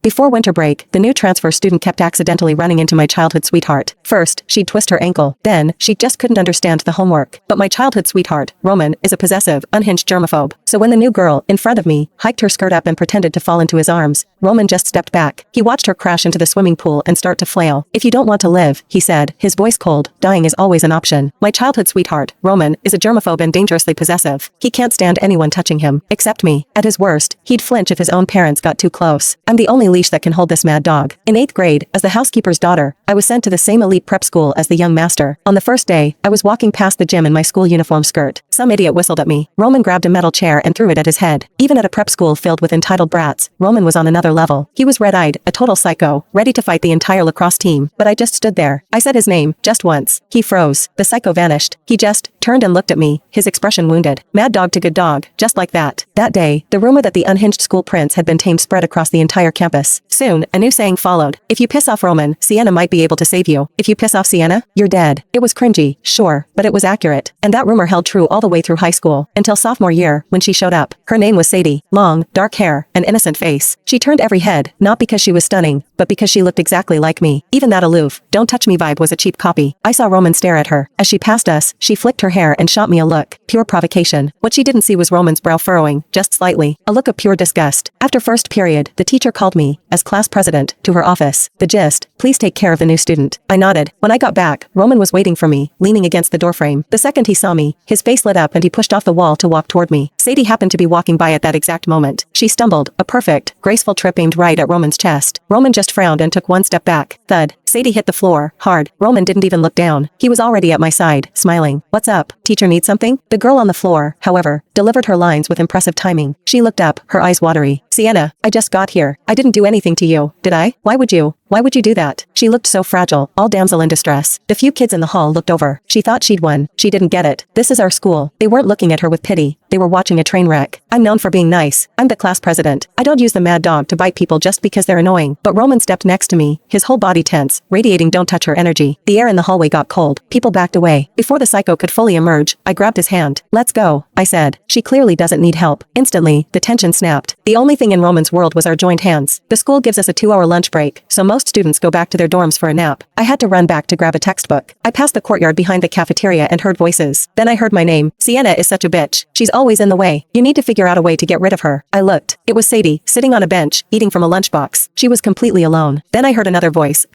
Before winter break, the new transfer student kept accidentally running into my childhood sweetheart. First, she'd twist her ankle. Then, she just couldn't understand the homework. But my childhood sweetheart, Roman, is a possessive, unhinged germaphobe. So when the new girl, in front of me, hiked her skirt up and pretended to fall into his arms, Roman just stepped back. He watched her crash into the swimming pool and start to flail. "If you don't want to live," he said, his voice cold, "dying is always an option." My childhood sweetheart, Roman, is a germaphobe and dangerously possessive. He can't stand anyone touching him, except me. At his worst, he'd flinch if his own parents got too close. I'm the only leash that can hold this mad dog. In 8th grade, as the housekeeper's daughter, I was sent to the same elite prep school as the young master. On the first day, I was walking past the gym in my school uniform skirt. Some idiot whistled at me. Roman grabbed a metal chair and threw it at his head. Even at a prep school filled with entitled brats, Roman was on another level. He was red-eyed, a total psycho, ready to fight the entire lacrosse team. But I just stood there. I said his name, just once. He froze. The psycho vanished. He just turned and looked at me, his expression wounded. Mad dog to good dog, just like that. That day, the rumor that the unhinged school prince had been tamed spread across the entire campus. Soon, a new saying followed. If you piss off Roman, Sienna might be able to save you. If you piss off Sienna, you're dead. It was cringy, sure, but it was accurate. And that rumor held true all the way through high school, until sophomore year, when she showed up. Her name was Sadie. Long, dark hair, an innocent face. She turned every head, not because she was stunning, but because she looked exactly like me. Even that aloof, don't touch me vibe was a cheap copy. I saw Roman stare at her. As she passed us, she flicked her hair and shot me a look. Pure provocation. What she didn't see was Roman's brow furrowing, just slightly. A look of pure disgust. After first period, the teacher called me, as class president, to her office. The gist, "Please take care of the new student." I nodded. When I got back, Roman was waiting for me, leaning against the doorframe. The second he saw me, his face lit up and he pushed off the wall to walk toward me. Sadie happened to be walking by at that exact moment. She stumbled, a perfect, graceful trip aimed right at Roman's chest. Roman just frowned and took one step back. Thud. Sadie hit the floor, hard. Roman didn't even look down. He was already at my side, smiling. "What's up? Teacher need something?" The girl on the floor, however, delivered her lines with impressive timing. She looked up, her eyes watery. "Sienna, I just got here. I didn't do anything to you, did I? Why would you do that?" She looked so fragile, all damsel in distress. The few kids in the hall looked over. She thought she'd won. She didn't get it. This is our school. They weren't looking at her with pity. They were watching a train wreck. I'm known for being nice. I'm the class president. I don't use the mad dog to bite people just because they're annoying. But Roman stepped next to me, his whole body tense, radiating don't touch her energy. The air in the hallway got cold. People backed away. Before the psycho could fully emerge, I grabbed his hand. "Let's go," I said. She clearly doesn't need help. Instantly, the tension snapped. The only thing in Roman's world was our joined hands. The school gives us a 2-hour lunch break, so most students go back to their dorms for a nap. I had to run back to grab a textbook. I passed the courtyard behind the cafeteria and heard voices. Then I heard my name. "Sienna is such a bitch. She's always in the way. You need to figure out a way to get rid of her." I looked. It was Sadie, sitting on a bench, eating from a lunchbox. She was completely alone. Then I heard another voice.